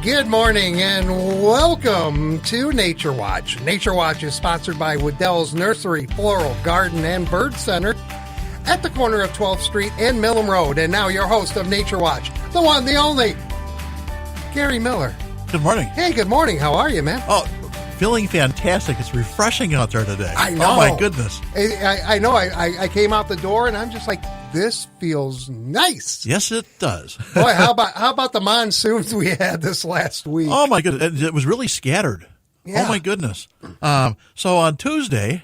Good morning and welcome to Nature Watch. Nature Watch is sponsored by Waddell's Nursery, Floral, Garden, and Bird Center at the corner of 12th Street and Millam Road. And now your host of Nature Watch, the one, the only, Gary Miller. Good morning. Hey, good morning. How are you, man? Oh, feeling fantastic. It's refreshing out there today. I know. Oh, my goodness. I know. I came out the door and I'm just like, this feels nice. Yes, it does. Boy, how about the monsoons we had this last week? Oh, my goodness. It was really scattered. Yeah. Oh, my goodness. So on Tuesday,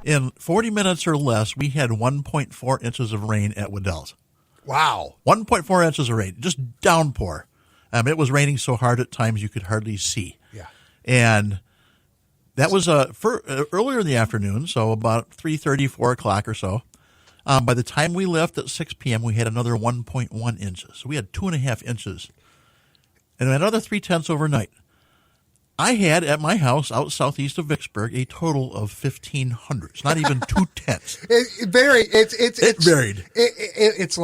in 40 minutes or less, we had 1.4 inches of rain at Waddell's. Wow. 1.4 inches of rain. Just downpour. It was raining so hard at times you could hardly see. Yeah. And that was earlier in the afternoon, so about 3:30, 4 o'clock or so. By the time we left at 6 p.m., we had another 1.1 inches. So we had 2.5 inches. And another 0.3 overnight. I had at my house out southeast of Vicksburg a total of 1,500. It's not even 2/10. It varied. It varied. It's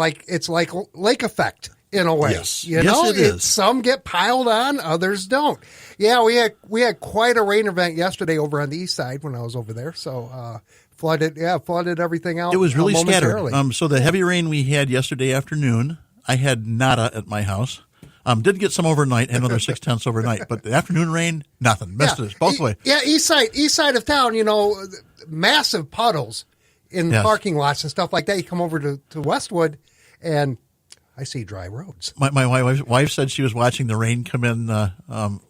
like lake effect in a way. Yes. You know, Yes, it is. Some get piled on, others don't. Yeah, we had quite a rain event yesterday over on the east side when I was over there. So flooded everything out. It was really momentarily. scattered. So the heavy rain we had yesterday afternoon, I had nada at my house. Did get some overnight, had another 0.6 overnight, but the afternoon rain, nothing. Missed it both ways. Yeah, east side of town, you know, massive puddles in Yes. parking lots and stuff like that. You come over to Westwood, and I see dry roads. My wife said she was watching the rain come in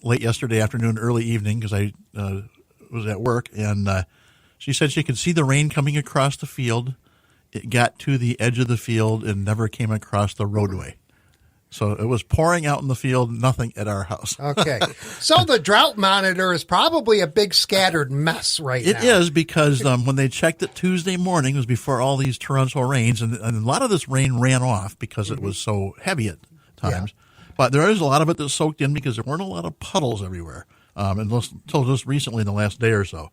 late yesterday afternoon, early evening, because I was at work, and she said she could see the rain coming across the field. It got to the edge of the field and never came across the roadway. So it was pouring out in the field, nothing at our house. Okay. So the drought monitor is probably a big scattered mess right now. It is because when they checked it Tuesday morning, it was before all these torrential rains, and a lot of this rain ran off because it was so heavy at times. Yeah. But there is a lot of it that soaked in because there weren't a lot of puddles everywhere until just recently in the last day or so.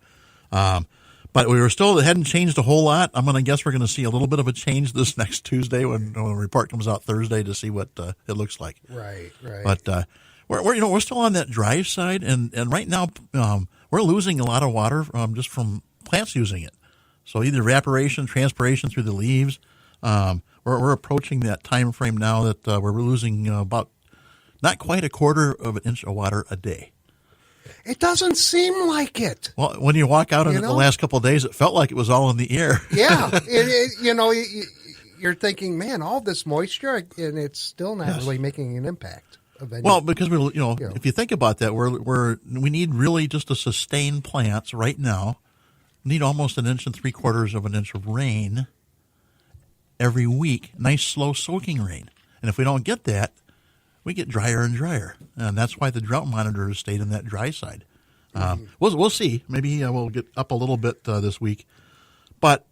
But it hadn't changed a whole lot. I'm going to guess we're going to see a little bit of a change this next Tuesday when the report comes out Thursday to see what it looks like. Right. But we're still on that dry side, and right now we're losing a lot of water just from plants using it. So either evaporation, transpiration through the leaves. We're approaching that time frame now that we're losing about not quite a quarter of an inch of water a day. It doesn't seem like it. Well, when you walk out in the last couple of days, it felt like it was all in the air. Yeah. You're thinking, man, all this moisture, and it's still not really making an impact. Well, because if you think about that, we need really just to sustain plants right now. We need almost 1 3/4 of an inch of rain every week. Nice, slow soaking rain. And if we don't get that, we get drier and drier, and that's why the drought monitor has stayed in that dry side. We'll see. Maybe we'll get up a little bit this week, but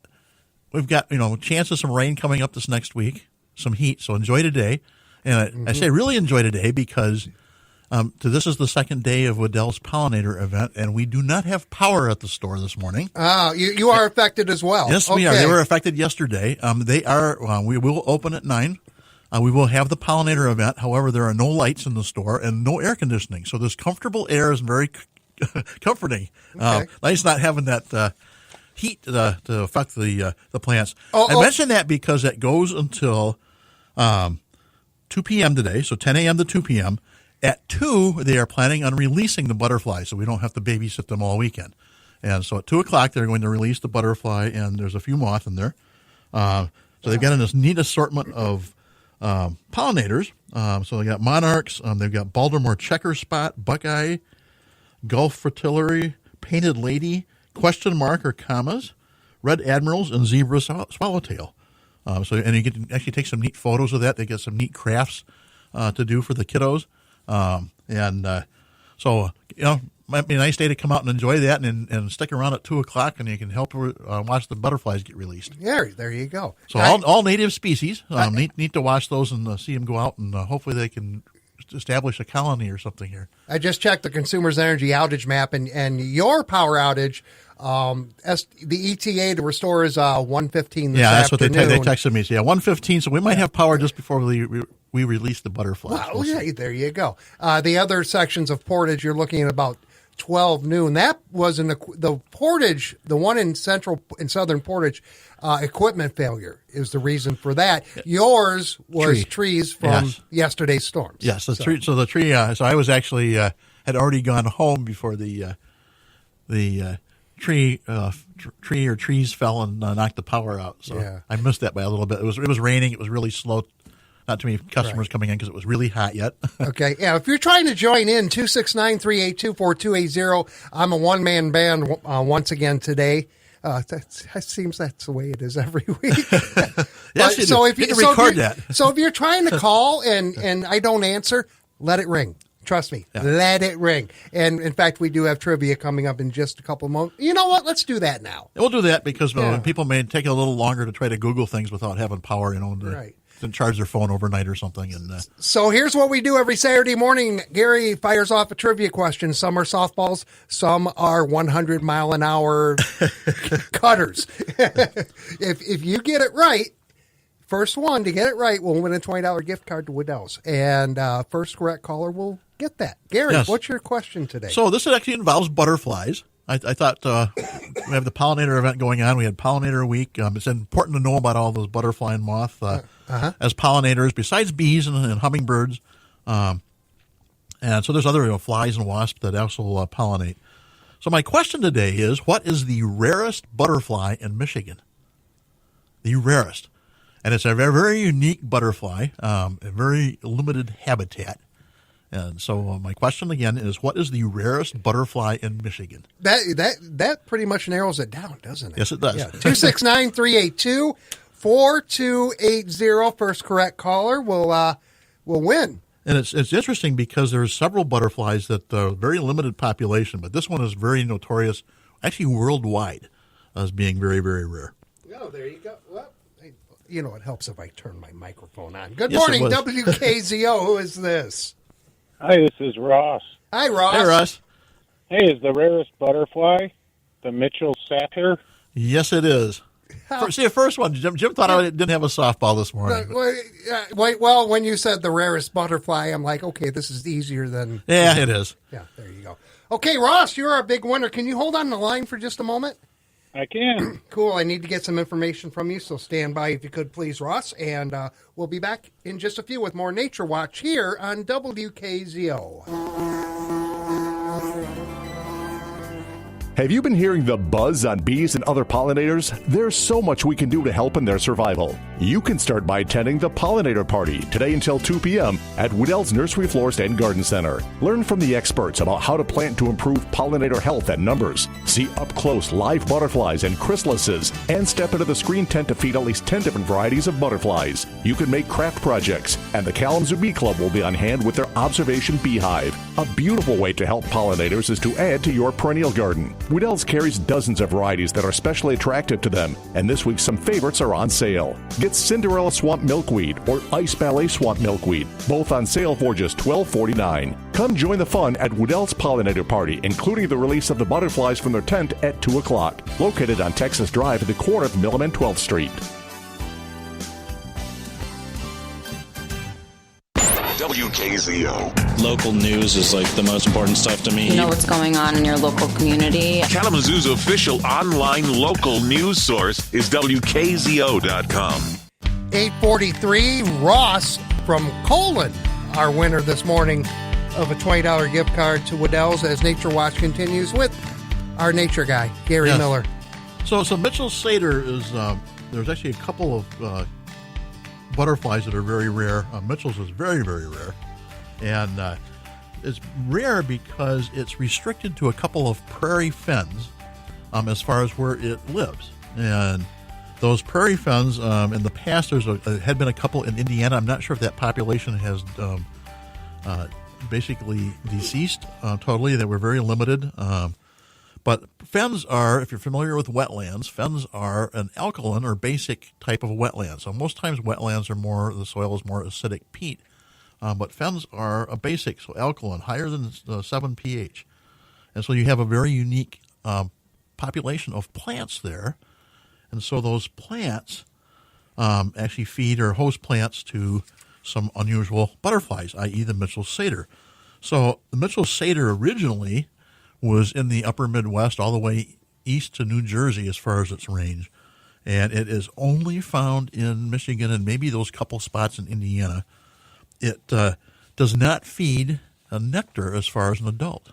we've got chance of some rain coming up this next week, some heat. So enjoy today, and I say really enjoy today because this is the second day of Waddell's pollinator event, and we do not have power at the store this morning. You are affected as well. Yes, we are. They were affected yesterday. They are. We will open at 9. We will have the pollinator event. However, there are no lights in the store and no air conditioning. So this comfortable air is very comforting. Okay. Nice not having that heat to affect the plants. I mention that because it goes until 2 p.m. today, so 10 a.m. to 2 p.m. At 2, they are planning on releasing the butterflies, so we don't have to babysit them all weekend. And so at 2 o'clock, they're going to release the butterfly, and there's a few moth in there. So they've got this neat assortment of pollinators. So they got monarchs, they've got Baltimore checker spot, buckeye, Gulf fritillary, painted lady, question mark or commas, red admirals, and zebra swallowtail. And you can actually take some neat photos of that. They get some neat crafts to do for the kiddos. So might be a nice day to come out and enjoy that and stick around at 2 o'clock, and you can help watch the butterflies get released. Yeah, there you go. So all native species. Neat to watch those and see them go out, and hopefully they can establish a colony or something here. I just checked the Consumers Energy outage map, and your power outage, the ETA to restore is 1:15 this afternoon. That's what they texted me. So 1:15. So we might have power just before we we release the butterflies. Well, yeah, there you go. The other sections of portage, you're looking at about 12 noon. That was the portage, the one in southern portage, equipment failure is the reason for that. Yours was trees from yesterday's storms. Yes, the tree. So the tree. So I was actually had already gone home before the trees fell and knocked the power out. So I missed that by a little bit. It was raining. It was really slow. Not too many customers coming in because it was really hot yet. Okay. Yeah. If you're trying to join in, 269-382-4280. I'm a one-man band once again today. It seems that's the way it is every week. Yes, you so do. If you record that. So if you're trying to call and I don't answer, let it ring. Trust me, let it ring. And in fact, we do have trivia coming up in just a couple of moments. You know what? Let's do that now. We'll do that because people may take a little longer to try to Google things without having power, right. To charge their phone overnight or something. And so here's what we do every Saturday morning. Gary fires off a trivia question. Some are softballs. Some are 100-mile-an-hour cutters. If you get it right, first one to get it right will win a $20 gift card to Waddell's. And first correct caller will get that. Gary, what's your question today? So this actually involves butterflies. I thought we have the pollinator event going on. We had pollinator week. It's important to know about all those butterfly and moth as pollinators, besides bees and hummingbirds. And so there's other flies and wasps that also pollinate. So my question today is, what is the rarest butterfly in Michigan? The rarest. And it's a very, very unique butterfly, a very limited habitat. And so my question again is, what is the rarest butterfly in Michigan? That pretty much narrows it down, doesn't it? Yes, it does. Yeah. 269-382-4280. First correct caller will win. And it's interesting because there's several butterflies that very limited population, but this one is very notorious, actually worldwide, as being very, very rare. Oh, there you go. Well, you know, it helps if I turn my microphone on. Good morning, WKZO. Who is this? Hi, this is Ross. Hi, Ross. Hey, Ross. Hey, is the rarest butterfly the Mitchell satyr? Yes, it is. See, the first one, Jim thought I didn't have a softball this morning. Well, when you said the rarest butterfly, I'm like, okay, this is easier than... Yeah, it is. Yeah, there you go. Okay, Ross, you're our big winner. Can you hold on the line for just a moment? I can. Cool. I need to get some information from you, so stand by if you could, please, Ross. And we'll be back in just a few with more Nature Watch here on WKZO. Have you been hearing the buzz on bees and other pollinators? There's so much we can do to help in their survival. You can start by attending the Pollinator Party today until 2 p.m. at Waddell's Nursery Florist and Garden Center. Learn from the experts about how to plant to improve pollinator health and numbers. See up-close live butterflies and chrysalises, and step into the screen tent to feed at least 10 different varieties of butterflies. You can make craft projects, and the Kalamazoo Bee Club will be on hand with their observation beehive. A beautiful way to help pollinators is to add to your perennial garden. Waddell's carries dozens of varieties that are especially attractive to them, and this week some favorites are on sale. Get Cinderella Swamp Milkweed or Ice Ballet Swamp Milkweed, both on sale for just $12.49. Come join the fun at Waddell's Pollinator Party, including the release of the butterflies from their tent at 2 o'clock, located on Texas Drive at the corner of Millam and 12th Street. WKZO. Local news is like the most important stuff to me. You know what's going on in your local community. Kalamazoo's official online local news source is WKZO.com. 843, Ross from Colon, our winner this morning of a $20 gift card to Waddell's as Nature Watch continues with our nature guy, Gary Miller. So Mitchell satyr is, there's actually a couple of butterflies that are very rare. Mitchell's is very, very rare. And it's rare because it's restricted to a couple of prairie fens as far as where it lives. And those prairie fens, in the past, had been a couple in Indiana. I'm not sure if that population has basically deceased totally. They were very limited. But fens are, if you're familiar with wetlands, fens are an alkaline or basic type of wetland. So most times wetlands are the soil is more acidic peat. But fens are a basic, so alkaline, higher than 7 pH. And so you have a very unique population of plants there. And so those plants actually feed or host plants to some unusual butterflies, i.e. the Mitchell satyr. So the Mitchell satyr originally was in the upper Midwest all the way east to New Jersey as far as its range. And it is only found in Michigan and maybe those couple spots in Indiana. It does not feed on nectar as far as an adult.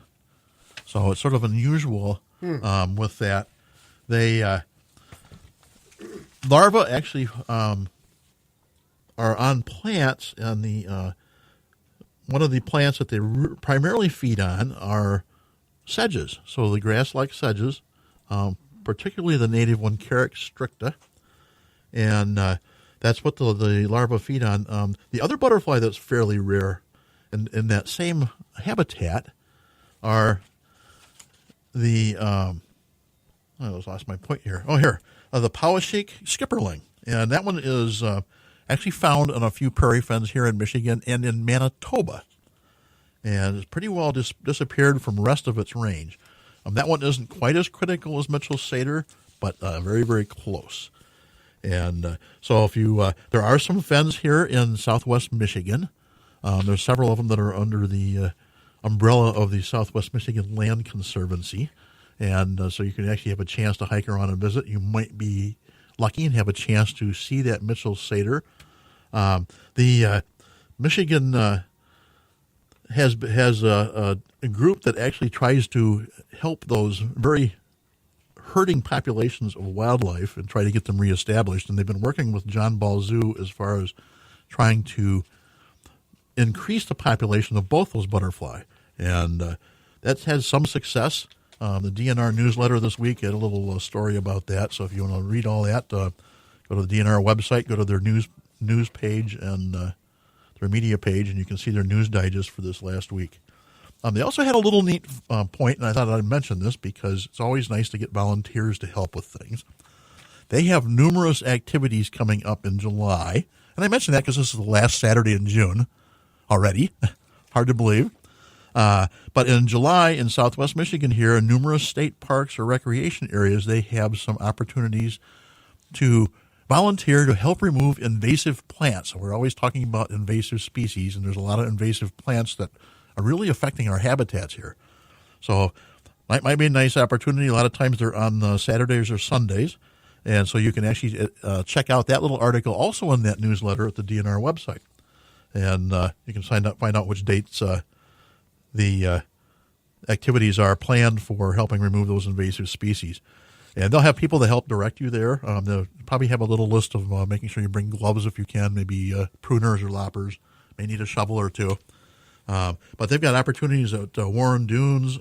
So it's sort of unusual with that. They larvae actually are on plants, and the one of the plants that they primarily feed on are sedges. So the grass-like sedges, particularly the native one, Carex stricta, and that's what the larvae feed on. The other butterfly that's fairly rare in that same habitat are the I lost my point here. Oh, here, the Powashik skipperling, and that one is actually found on a few prairie fens here in Michigan and in Manitoba, and it's pretty well disappeared from the rest of its range. That one isn't quite as critical as Mitchell satyr, but very, very close. And so if you there are some fens here in southwest Michigan. There's several of them that are under the umbrella of the Southwest Michigan Land Conservancy. And so you can actually have a chance to hike around and visit. You might be lucky and have a chance to see that Mitchell satyr. The Michigan has a group that actually tries to help those very hurting populations of wildlife and try to get them reestablished. And they've been working with John Ball Zoo as far as trying to increase the population of both those butterfly. And that's had some success. The DNR newsletter this week had a little story about that. So if you want to read all that, go to the DNR website, go to their news page and their media page, and you can see their news digest for this last week. They also had a little neat point, and I thought I'd mention this because it's always nice to get volunteers to help with things. They have numerous activities coming up in July, and I mention that because this is the last Saturday in June already. Hard to believe. But in July in southwest Michigan here, in numerous state parks or recreation areas, they have some opportunities to volunteer to help remove invasive plants. So we're always talking about invasive species, and there's a lot of invasive plants that are really affecting our habitats here. So might be a nice opportunity. A lot of times they're on Saturdays or Sundays, and so you can actually check out that little article also in that newsletter at the DNR website. And you can find out which dates the activities are planned for helping remove those invasive species. And they'll have people to help direct you there. They'll probably have a little list of making sure you bring gloves if you can, maybe pruners or loppers. May need a shovel or two. But they've got opportunities at Warren Dunes,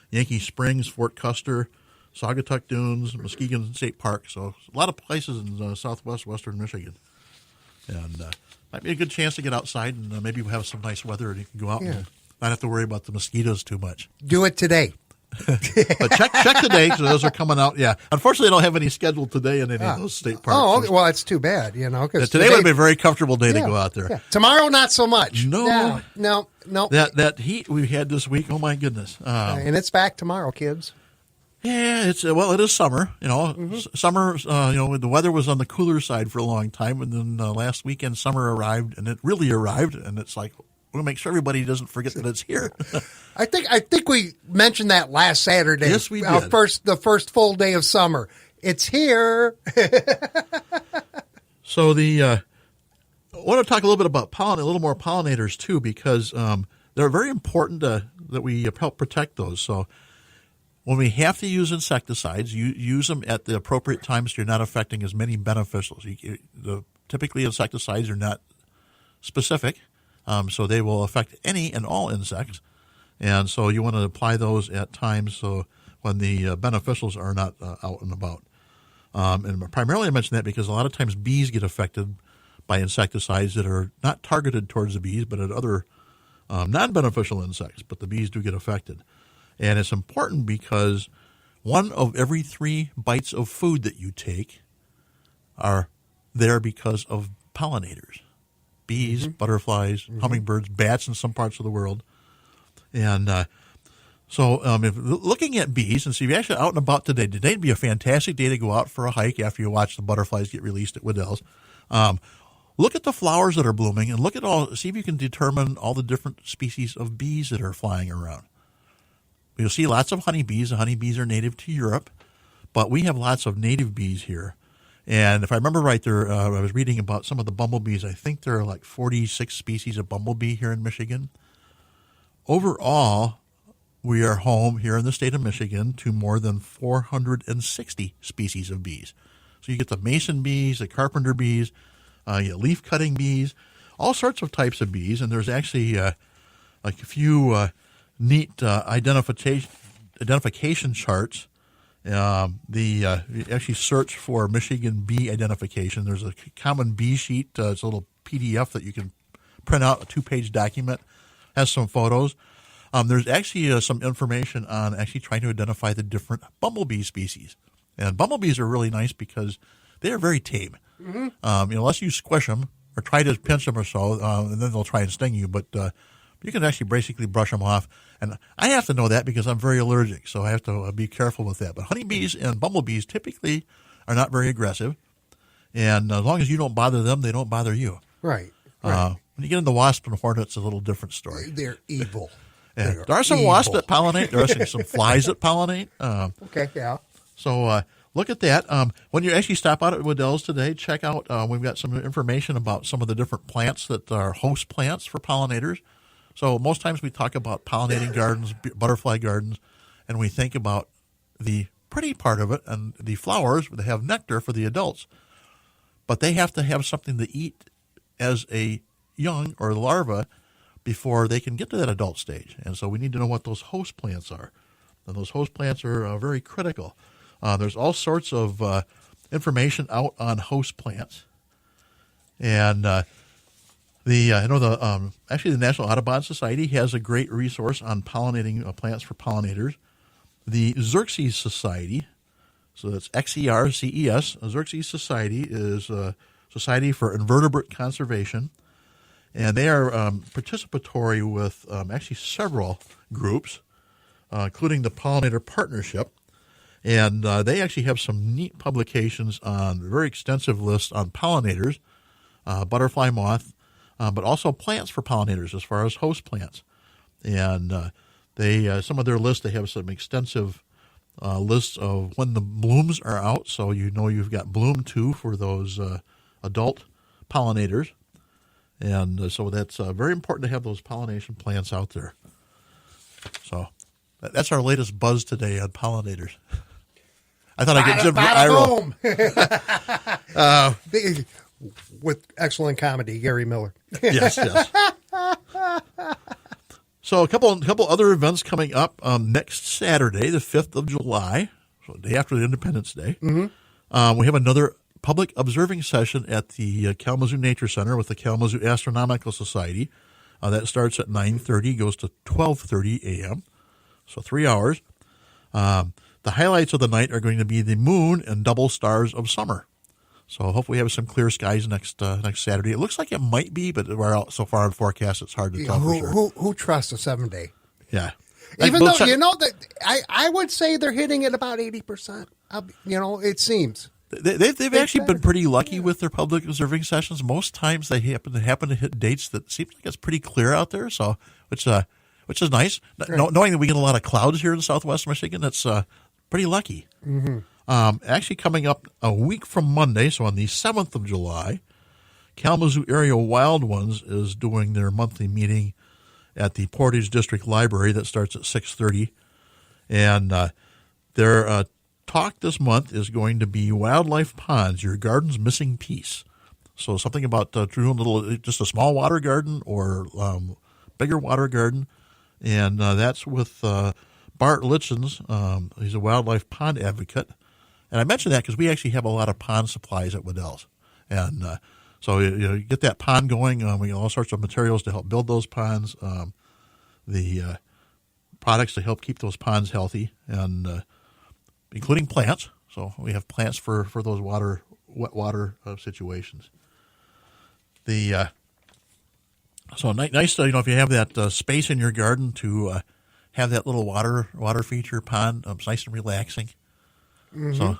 Yankee Springs, Fort Custer, Saugatuck Dunes, Muskegon State Park. So a lot of places in western Michigan. And might be a good chance to get outside and maybe we'll have some nice weather and you can go out and not have to worry about the mosquitoes too much. Do it today. But check today because those are coming out. Yeah, unfortunately, I don't have any scheduled today in any of those state parks. Oh, okay. Well, it's too bad, Cause today would be a very comfortable day to go out there. Yeah. Tomorrow, not so much. No. That heat we had this week. Oh my goodness! And it's back tomorrow, kids. Yeah, it is summer. Summer. The weather was on the cooler side for a long time, and then last weekend summer arrived, and it really arrived, and it's like. We'll make sure everybody doesn't forget that it's here. I think we mentioned that last Saturday. Yes, we did. The first full day of summer. It's here. So I want to talk a little bit about a little more pollinators too, because they're very important that we help protect those. So when we have to use insecticides, you use them at the appropriate times so you're not affecting as many beneficials. Typically, insecticides are not specific. So they will affect any and all insects. And so you want to apply those at times so when the beneficials are not out and about. And primarily I mention that because a lot of times bees get affected by insecticides that are not targeted towards the bees, but at other non-beneficial insects. But the bees do get affected. And it's important because 1 of every 3 bites of food that you take are there because of pollinators. Bees, butterflies, hummingbirds, bats in some parts of the world. And so if looking at bees, and so if you're actually out and about today would be a fantastic day to go out for a hike after you watch the butterflies get released at Waddell's. look at the flowers that are blooming and see if you can determine all the different species of bees that are flying around. You'll see lots of honeybees. The honeybees are native to Europe, but we have lots of native bees here. And if I remember right, I was reading about some of the bumblebees. I think there are like 46 species of bumblebee here in Michigan. Overall, we are home here in the state of Michigan to more than 460 species of bees. So you get the mason bees, the carpenter bees, you get leaf-cutting bees, all sorts of types of bees. And there's actually like a few neat identification charts. You actually search for Michigan bee identification. There's a common bee sheet. It's a little PDF that you can print out, a 2-page document, has some photos. There's actually some information on actually trying to identify the different bumblebee species. And bumblebees are really nice because they are very tame. Mm-hmm. Unless you squish them or try to pinch them or so, and then they'll try and sting you. But you can actually basically brush them off. And I have to know that because I'm very allergic, so I have to be careful with that. But honeybees and bumblebees typically are not very aggressive. And as long as you don't bother them, they don't bother you. Right. When you get into wasps and hornets, it's a little different story. They're evil. Yeah. There are some wasps that pollinate. There are some flies that pollinate. Okay, yeah. So look at that. When you actually stop out at Waddell's today, check out, we've got some information about some of the different plants that are host plants for pollinators. So most times we talk about pollinating gardens, butterfly gardens, and we think about the pretty part of it and the flowers that have nectar for the adults. But they have to have something to eat as a young or larva before they can get to that adult stage. And so we need to know what those host plants are. And those host plants are very critical. There's all sorts of information out on host plants. And actually the National Audubon Society has a great resource on pollinating plants for pollinators. The Xerces Society, so that's Xerces, Xerces Society is a Society for Invertebrate Conservation, and they are participatory with actually several groups, including the Pollinator Partnership, and they actually have some neat publications on a very extensive list on pollinators, butterfly moth, but also plants for pollinators as far as host plants. And they some of their lists, they have some extensive lists of when the blooms are out, so you know you've got bloom 2 for those adult pollinators. And so that's very important to have those pollination plants out there. So that's our latest buzz today on pollinators. I thought I'd get Jim eye roll. With excellent comedy, Gary Miller. Yes. So a couple other events coming up next Saturday, the 5th of July, so the day after the Independence Day. Mm-hmm. We have another public observing session at the Kalamazoo Nature Center with the Kalamazoo Astronomical Society. That starts at 9:30, goes to 12:30 a.m., so 3 hours. The highlights of the night are going to be the moon and double stars of summer. So hopefully we have some clear skies next Saturday. It looks like it might be, but we're out so far in forecast it's hard to tell for sure. Who trusts a 7-day? Yeah. Even though, that I would say they're hitting at about 80%. It seems. They've actually been pretty lucky with their public observing sessions. Most times they happen to hit dates that seems like it's pretty clear out there, so which is nice. Right. Knowing that we get a lot of clouds here in Southwest Michigan, that's pretty lucky. Mm-hmm. Actually coming up a week from Monday, so on the 7th of July, Kalamazoo Area Wild Ones is doing their monthly meeting at the Portage District Library that starts at 6:30. And their talk this month is going to be Wildlife Ponds, Your Garden's Missing Piece. So something about doing just a small water garden or bigger water garden. And that's with Bart Litchens. He's a wildlife pond advocate. And I mention that because we actually have a lot of pond supplies at Waddell's. And so you get that pond going. We get all sorts of materials to help build those ponds, the products to help keep those ponds healthy, and including plants. So we have plants for those wet water situations. So nice, if you have that space in your garden to have that little water feature pond, it's nice and relaxing. Mm-hmm. So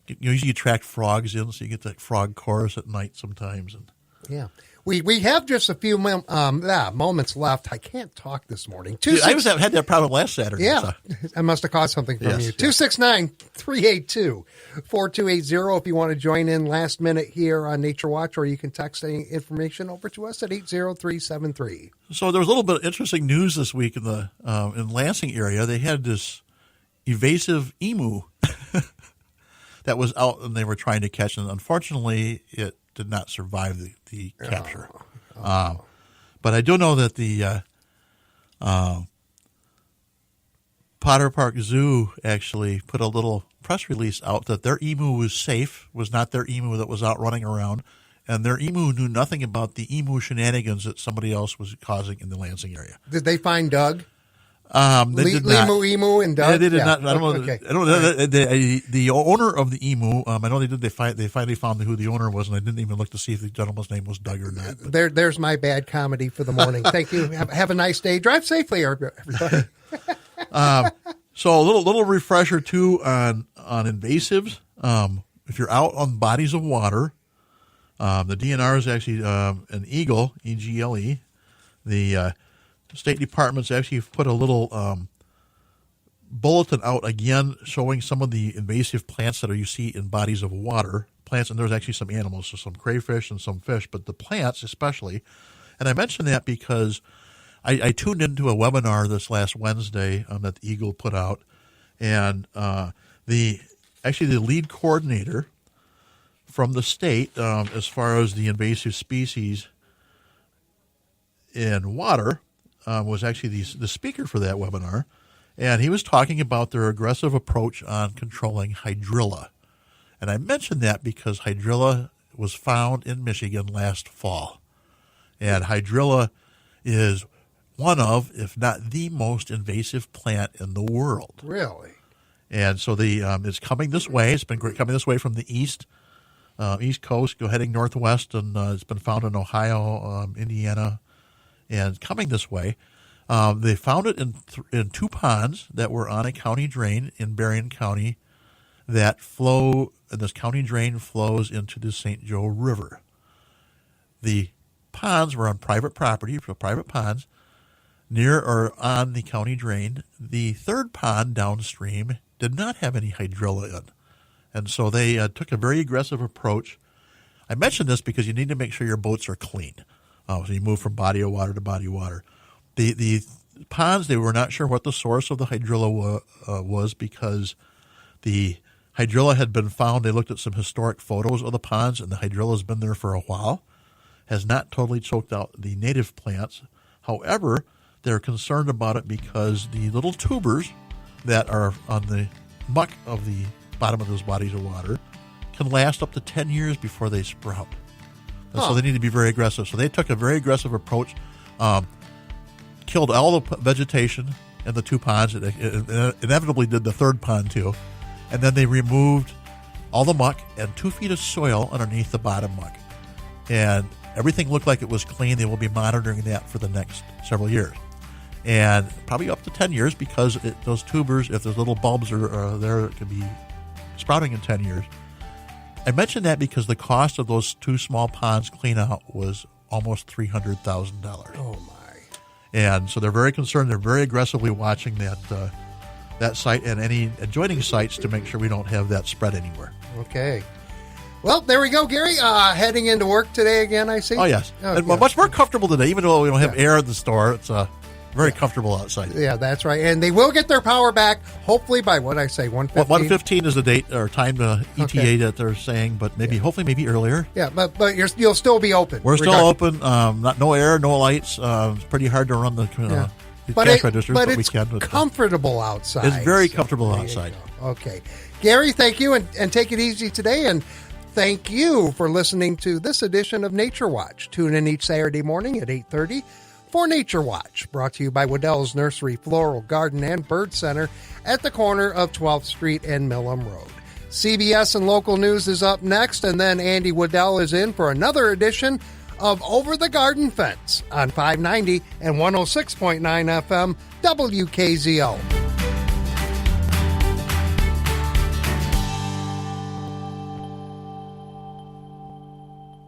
you usually attract frogs in, so you get that frog chorus at night sometimes. And Yeah. We have just a few moments left. I can't talk this morning. I had that problem last Saturday. Yeah, So. I must have caused something from Yes, you. 269-382-4280 if you want to join in last minute here on Nature Watch, or you can text any information over to us at 80373. So there was a little bit of interesting news this week in the in Lansing area. They had this invasive emu that was out, and they were trying to catch, and unfortunately, it did not survive the capture. But I do know that the Potter Park Zoo actually put a little press release out that their emu was safe, was not their emu that was out running around, and their emu knew nothing about the emu shenanigans that somebody else was causing in the Lansing area. Did they find Doug? They did not. Emu, and Doug? They did not. I don't know. Okay. I don't know. The owner of the emu, I know they did. They finally found who the owner was, and I didn't even look to see if the gentleman's name was Doug or not. There's my bad comedy for the morning. Thank you. Have a nice day. Drive safely, everybody. So a little refresher too on invasives. If you're out on bodies of water, the DNR is actually an eagle, EGLE. The State Department's actually put a little bulletin out again showing some of the invasive plants that you see in bodies of water. Plants, and there's actually some animals, so some crayfish and some fish, but the plants especially. And I mention that because I tuned into a webinar this last Wednesday that the Eagle put out, and the lead coordinator from the state as far as the invasive species in water was actually the speaker for that webinar, and he was talking about their aggressive approach on controlling hydrilla. And I mentioned that because hydrilla was found in Michigan last fall, and hydrilla is one of, if not the most invasive plant in the world. Really? And so it's coming this way. It's been coming this way from the east coast, heading northwest, and it's been found in Ohio, Indiana, and coming this way. They found it in two ponds that were on a county drain in Berrien County that flow, and this county drain flows into the St. Joe River. The ponds were on private property, private ponds, near or on the county drain. The third pond downstream did not have any hydrilla in. And so they took a very aggressive approach. I mention this because you need to make sure your boats are clean. So you move from body of water to body of water. The ponds, they were not sure what the source of the hydrilla was because the hydrilla had been found. They looked at some historic photos of the ponds, and the hydrilla has been there for a while, has not totally choked out the native plants. However, they're concerned about it because the little tubers that are on the muck of the bottom of those bodies of water can last up to 10 years before they sprout. And so they need to be very aggressive. So they took a very aggressive approach, killed all the vegetation in the two ponds. It inevitably did the third pond too. And then they removed all the muck and 2 feet of soil underneath the bottom muck. And everything looked like it was clean. They will be monitoring that for the next several years. And probably up to 10 years because those tubers, if those little bulbs are there, it could be sprouting in 10 years. I mentioned that because the cost of those two small ponds clean out was almost $300,000. Oh, my. And so they're very concerned. They're very aggressively watching that site and any adjoining sites to make sure we don't have that spread anywhere. Okay. Well, there we go, Gary. Heading into work today again, I see. Oh, yes. And much more comfortable today, even though we don't have air at the store. It's very comfortable outside. Yeah, that's right. And they will get their power back, hopefully by, 1:15? 1:15 is the date or time to ETA that they're saying, but hopefully maybe earlier. Yeah, but you'll still be open. We're still open. No air, no lights. It's pretty hard to run the cash registers, but we can. It's comfortable outside. It's very comfortable outside. Okay. Gary, thank you, and take it easy today, and thank you for listening to this edition of Nature Watch. Tune in each Saturday morning at 8:30 for Nature Watch, brought to you by Waddell's Nursery, Floral, Garden, and Bird Center at the corner of 12th Street and Millam Road. CBS and local news is up next, and then Andy Waddell is in for another edition of Over the Garden Fence on 590 and 106.9 FM WKZO.